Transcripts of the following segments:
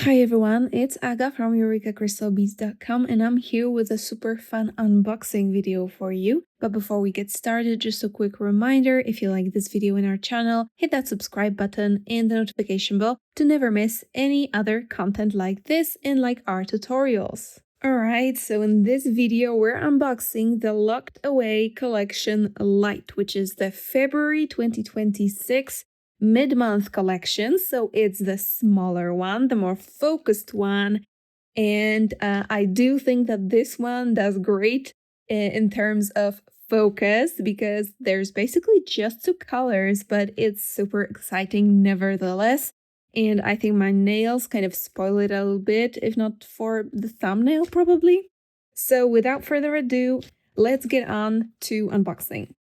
Hi everyone, it's Aga from EurekaCrystalBeads.com and I'm here with a super fun unboxing video for you. But before we get started, just a quick reminder, if you like this video in our channel, hit that subscribe button and the notification bell to never miss any other content like this and like our tutorials. Alright, so in this video we're unboxing the Locked Away Collection LITE, which is the February 2026 mid-month collection. So it's the smaller one, the more focused one, and I do think that this one does great in terms of focus because there's basically just two colors, but it's super exciting nevertheless. And I think my nails kind of spoil it a little bit, if not for the thumbnail probably. So without further ado, let's get on to unboxing.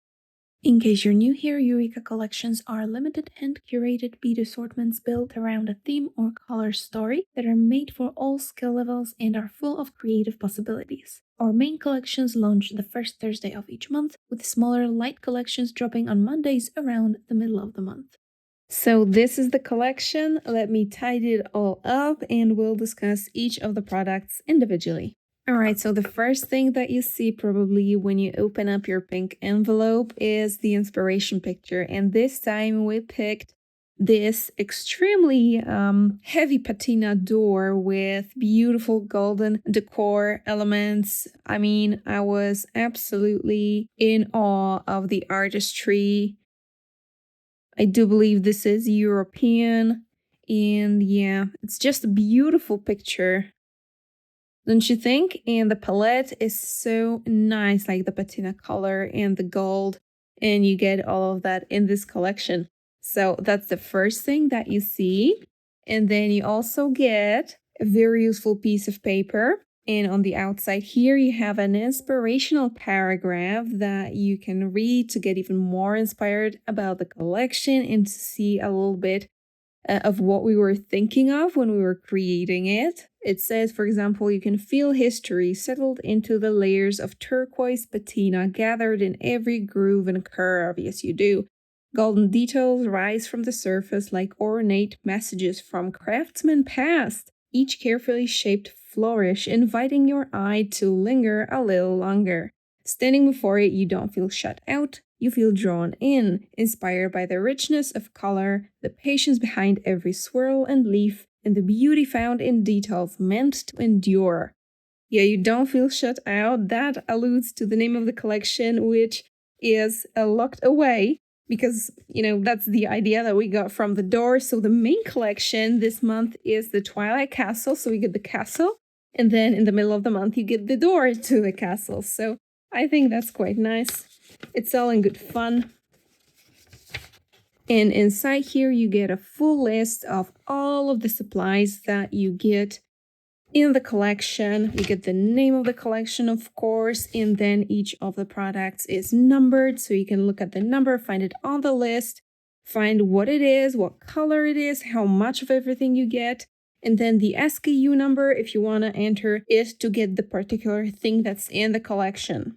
In case you're new here, Eureka collections are limited and curated bead assortments built around a theme or color story that are made for all skill levels and are full of creative possibilities. Our main collections launch the first Thursday of each month, with smaller LITE collections dropping on Mondays around the middle of the month. So this is the collection. Let me tidy it all up and we'll discuss each of the products individually. Alright, so the first thing that you see probably when you open up your pink envelope is the inspiration picture. And this time we picked this extremely heavy patina door with beautiful golden decor elements. I mean, I was absolutely in awe of the artistry. I do believe this is European. And yeah, it's just a beautiful picture. Don't you think? And the palette is so nice, like the patina color and the gold, and you get all of that in this collection. So that's the first thing that you see. And then you also get a very useful piece of paper. And on the outside here, you have an inspirational paragraph that you can read to get even more inspired about the collection and to see a little bit of what we were thinking of when we were creating it. It says, for example, you can feel history settled into the layers of turquoise patina gathered in every groove and curve. Yes, you do. Golden details rise from the surface like ornate messages from craftsmen past, each carefully shaped flourish, inviting your eye to linger a little longer. Standing before it, you don't feel shut out. You feel drawn in, inspired by the richness of color, the patience behind every swirl and leaf, and the beauty found in details meant to endure. Yeah, you don't feel shut out. That alludes to the name of the collection, which is Locked Away, because, you know, that's the idea that we got from the door. So the main collection this month is the Twilight Castle. So we get the castle, and then in the middle of the month, you get the door to the castle. So I think that's quite nice. It's all in good fun. And inside here, you get a full list of all of the supplies that you get in the collection. You get the name of the collection, of course, and then each of the products is numbered. So you can look at the number, find it on the list, find what it is, what color it is, how much of everything you get, and then the SKU number if you want to enter it to get the particular thing that's in the collection.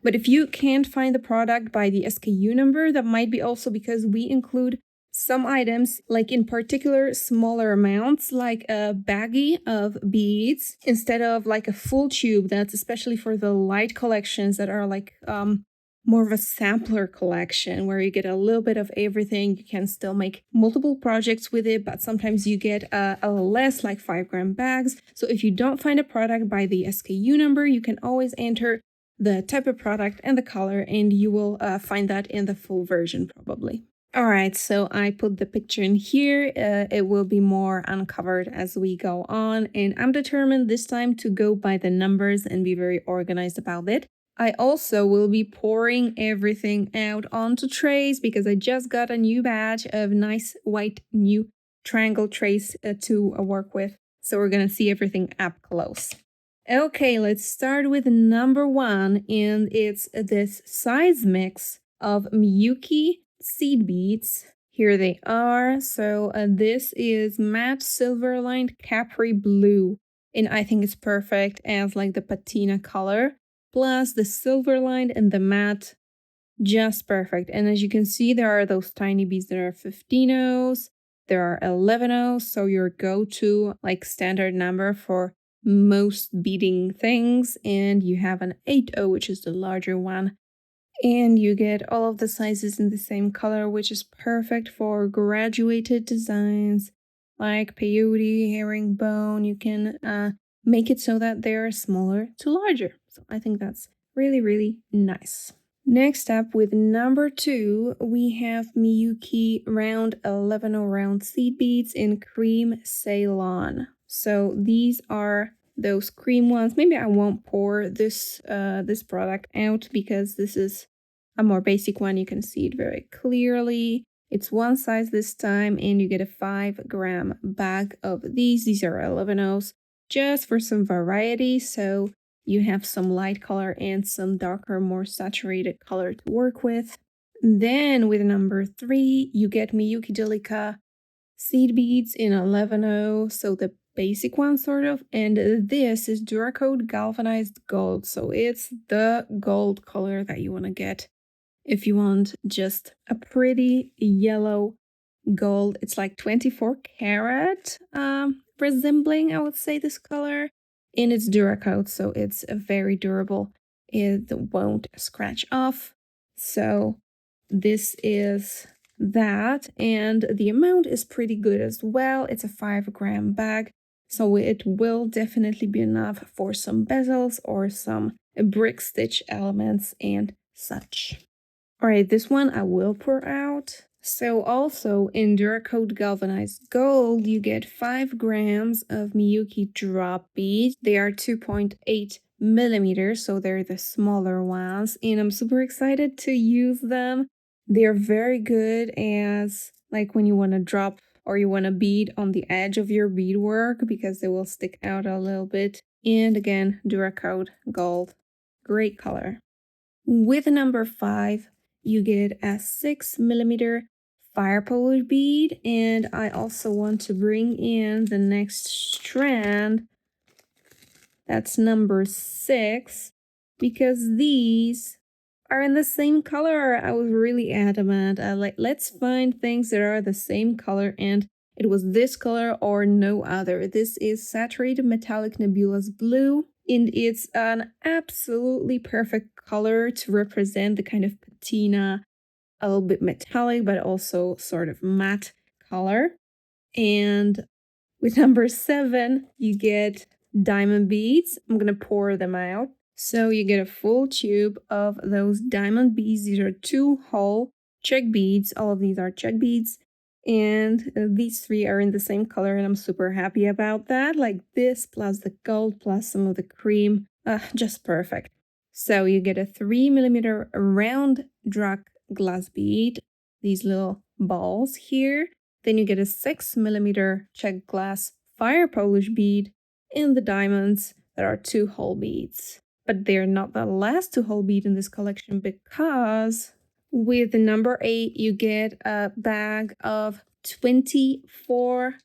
But if you can't find the product by the SKU number, that might be also because we include some items, like in particular smaller amounts, like a baggie of beads, instead of like a full tube. That's especially for the LITE collections that are like more of a sampler collection where you get a little bit of everything. You can still make multiple projects with it, but sometimes you get a little less, like 5-gram bags. So if you don't find a product by the SKU number, you can always enter the type of product and the color, and you will find that in the full version probably. Alright, so I put the picture in here. It will be more uncovered as we go on, and I'm determined this time to go by the numbers and be very organized about it. I also will be pouring everything out onto trays because I just got a new batch of nice white new triangle trays to work with. So we're gonna see everything up close. Okay, let's start with number 1, and it's this size mix of Miyuki seed beads. Here they are. So this is matte silver lined Capri blue, and I think it's perfect as like the patina color, plus the silver lined and the matte, just perfect. And as you can see, there are those tiny beads that are 15-ohs. There are 11 O's, so your go-to like standard number for most beading things, and you have an 8O, which is the larger one. And you get all of the sizes in the same color, which is perfect for graduated designs like peyote, herringbone. You can make it so that they're smaller to larger. So I think that's really, really nice. Next up, with number 2, we have Miyuki round 11 round seed beads in cream Ceylon. So these are those cream ones. Maybe I won't pour this product out because this is a more basic one. You can see it very clearly. It's one size this time, and you get a 5-gram bag of these. These are 11 O's just for some variety. So you have some light color and some darker, more saturated color to work with. Then with number 3, you get Miyuki Delica seed beads in 11O, so the basic one sort of. And this is Duracoat galvanized gold, so it's the gold color that you want to get if you want just a pretty yellow gold. It's like 24 karat, resembling, I would say, this color. And it's Duracoat, so it's very durable. It won't scratch off. So this is that, and the amount is pretty good as well. It's a 5-gram bag, so it will definitely be enough for some bezels or some brick stitch elements and such. All right, this one I will pour out. So also in Duracoat galvanized gold, you get 5 grams of Miyuki drop beads. They are 2.8 millimeters, so they're the smaller ones, and I'm super excited to use them. They're very good as like when you want to drop or you want to bead on the edge of your beadwork because they will stick out a little bit. And again, Duracoat gold, great color. With number 5, you get a 6 millimeter fire polish bead, and I also want to bring in the next strand. That's number 6, because these are in the same color. I was really adamant. Let's find things that are the same color, and it was this color or no other. This is Saturated Metallic Nebulous Blue, and it's an absolutely perfect color to represent the kind of patina, a little bit metallic, but also sort of matte color. And with number 7, you get diamond beads. I'm gonna pour them out. So you get a full tube of those diamond beads. These are 2-hole Czech beads. All of these are Czech beads. And these 3 are in the same color, and I'm super happy about that. Like this plus the gold plus some of the cream, just perfect. So you get a 3 millimeter round drag glass bead, these little balls here. Then you get a 6 millimeter Czech glass fire polish bead in the diamonds that are 2-hole beads. But they're not the last 2-hole bead in this collection, because with number 8, you get a bag of 24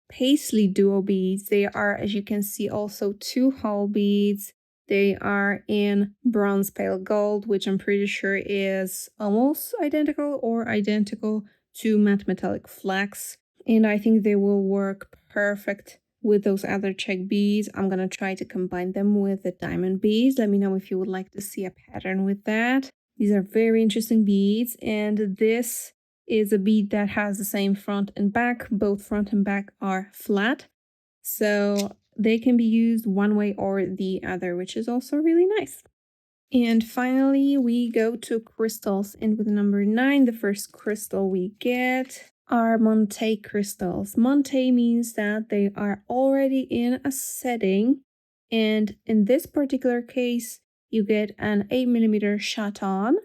paisley duo beads. They are, as you can see, also 2-hole beads. They are in bronze pale gold, which I'm pretty sure is almost identical or identical to matte metallic flex. And I think they will work perfect with those other Czech beads. I'm gonna try to combine them with the diamond beads. Let me know if you would like to see a pattern with that. These are very interesting beads, and this is a bead that has the same front and back. Both front and back are flat, so they can be used one way or the other, which is also really nice. And finally, we go to crystals, and with number 9, the first crystal we get are Monte crystals. Monte means that they are already in a setting, and in this particular case, you get an 8 millimeter chaton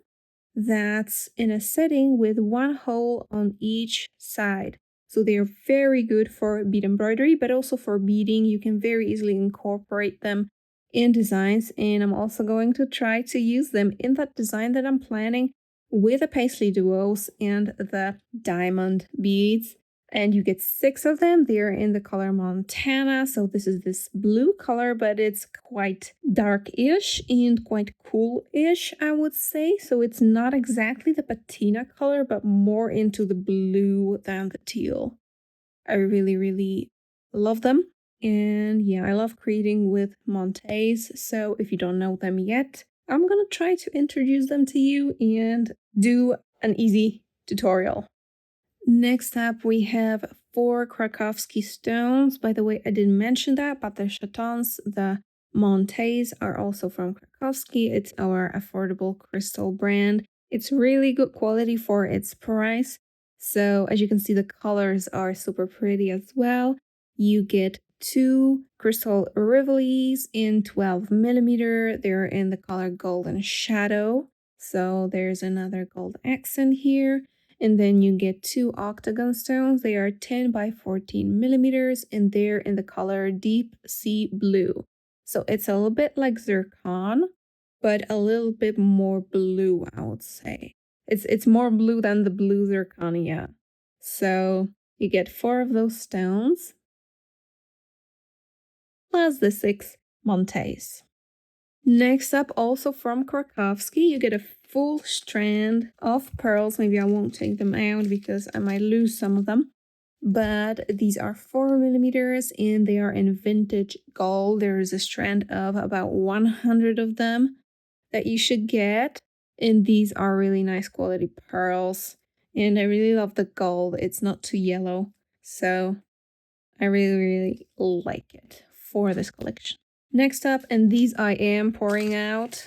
that's in a setting with 1 hole on each side. So they are very good for bead embroidery, but also for beading. You can very easily incorporate them in designs, and I'm also going to try to use them in that design that I'm planning with the paisley duos and the diamond beads. And you get 6 of them. They're in the color Montana. So this is this blue color, but it's quite dark-ish and quite cool-ish, I would say. So it's not exactly the patina color, but more into the blue than the teal. I really love them. And yeah, I love creating with Montes. So if you don't know them yet, I'm gonna try to introduce them to you and do an easy tutorial. Next up, we have 4 Krakovski stones. By the way, I didn't mention that, but the chatons, the Montes, are also from Krakovski. It's our affordable crystal brand. It's really good quality for its price. So as you can see, the colors are super pretty as well. You get 2 crystal rivolis in 12 millimeter. They're in the color golden shadow. So there's another gold accent here. And then you get 2 octagon stones. They are 10 by 14 millimeters, and they're in the color deep sea blue. So it's a little bit like zircon, but a little bit more blue, I would say. It's more blue than the blue zirconia. So you get 4 of those stones, plus the 6 Montes. Next up, also from Krakovski, you get a full strand of pearls. Maybe I won't take them out because I might lose some of them. But these are 4 millimeters and they are in vintage gold. There is a strand of about 100 of them that you should get. And these are really nice quality pearls. And I really love the gold. It's not too yellow. So I really like it for this collection. Next up, and these I am pouring out,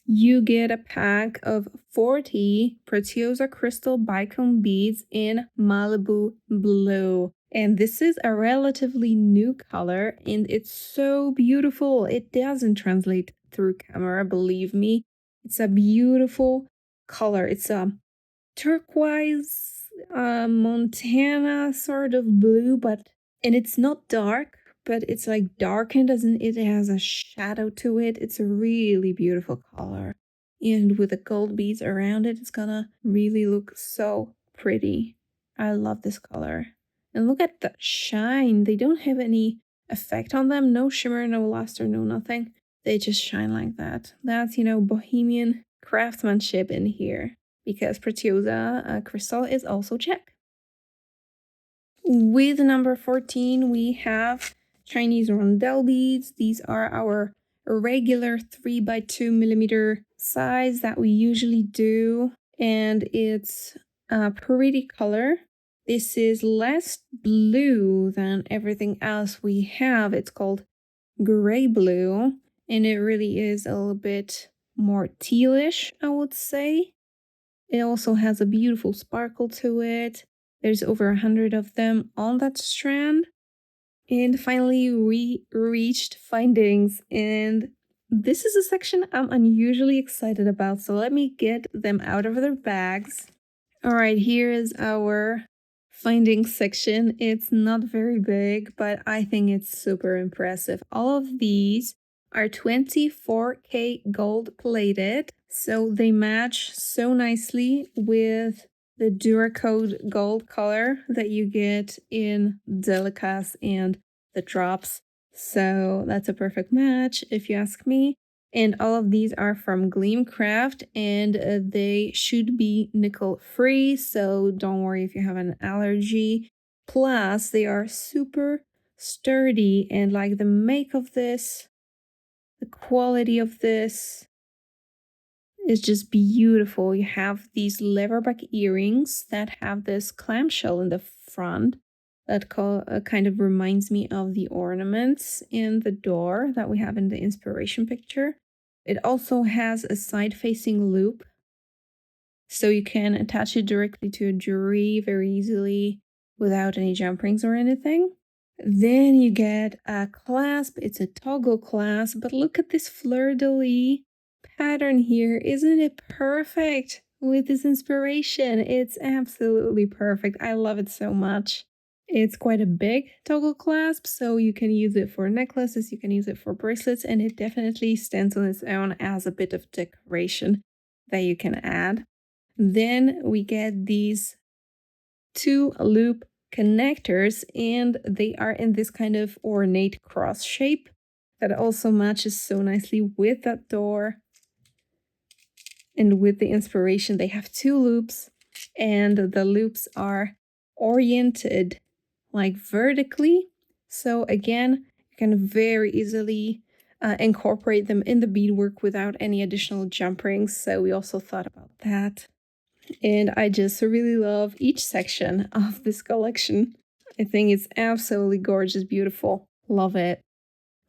you get a pack of 40 Preciosa crystal bicone beads in Malibu blue. And this is a relatively new color and it's so beautiful. It doesn't translate through camera, believe me. It's a beautiful color. It's a turquoise, Montana sort of blue, and it's not dark, but it's like darkened as in it has a shadow to it. It's a really beautiful color. And with the gold beads around it, it's gonna really look so pretty. I love this color. And look at the shine. They don't have any effect on them. No shimmer, no luster, no nothing. They just shine like that. That's, bohemian craftsmanship in here. Because Preciosa Crystal is also Czech. With number 14, we have Chinese rondelle beads. These are our regular 3 by 2 millimeter size that we usually do. And it's a pretty color. This is less blue than everything else we have. It's called gray blue. And it really is a little bit more tealish, I would say. It also has a beautiful sparkle to it. There's over 100 of them on that strand. And finally, we reached findings. And this is a section I'm unusually excited about. So let me get them out of their bags. All right, here is our findings section. It's not very big, but I think it's super impressive. All of these are 24K gold plated, so they match so nicely with the Duracode gold color that you get in Delicas and the drops. So that's a perfect match if you ask me. And all of these are from Gleamcraft and they should be nickel free, so don't worry if you have an allergy. Plus, they are super sturdy and like the make of this, the quality of this is just beautiful. You have these leatherback earrings that have this clamshell in the front that kind of reminds me of the ornaments in the door that we have in the inspiration picture. It also has a side-facing loop, so you can attach it directly to a jewelry very easily without any jump rings or anything. Then you get a clasp. It's a toggle clasp, but look at this fleur-de-lis pattern here. Isn't it perfect with this inspiration? It's absolutely perfect. I love it so much. It's quite a big toggle clasp, so you can use it for necklaces, you can use it for bracelets, and it definitely stands on its own as a bit of decoration that you can add. Then we get these 2 loop connectors, and they are in this kind of ornate cross shape that also matches so nicely with that door. And with the inspiration, they have 2 loops, and the loops are oriented like vertically. So again, you can very easily incorporate them in the beadwork without any additional jump rings. So we also thought about that. And I just really love each section of this collection. I think it's absolutely gorgeous, beautiful. Love it.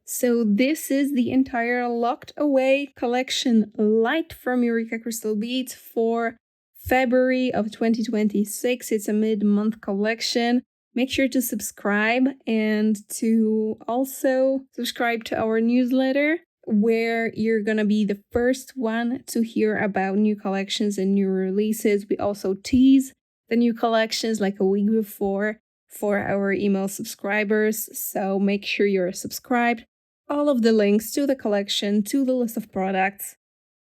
So this is the entire locked away collection LITE from Eureka Crystal Beads for February of 2026. It's a mid-month collection. Make sure to subscribe and to also subscribe to our newsletter, where you're gonna be the first one to hear about new collections and new releases. We also tease the new collections like a week before for our email subscribers, so make sure you're subscribed. All of the links to the collection, to the list of products,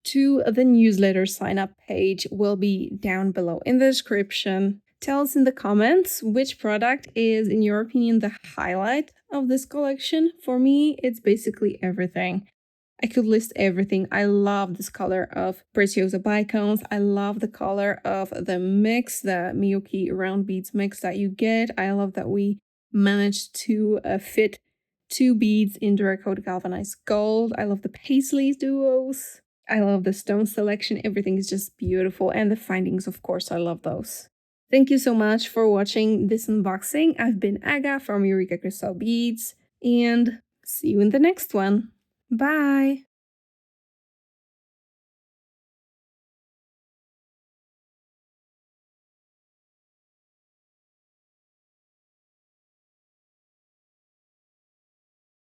to the newsletter sign up page will be down below in the description. Tell us in the comments which product is, in your opinion, the highlight of this collection. For me, it's basically everything. I could list everything. I love this color of Preciosa bicones. I love the color of the mix, the Miyuki round beads mix that you get. I love that we managed to fit 2 beads in Duracoat galvanized gold. I love the paisley duos. I love the stone selection. Everything is just beautiful. And the findings, of course, I love those. Thank you so much for watching this unboxing. I've been Aga from Eureka Crystal Beads, and see you in the next one. Bye!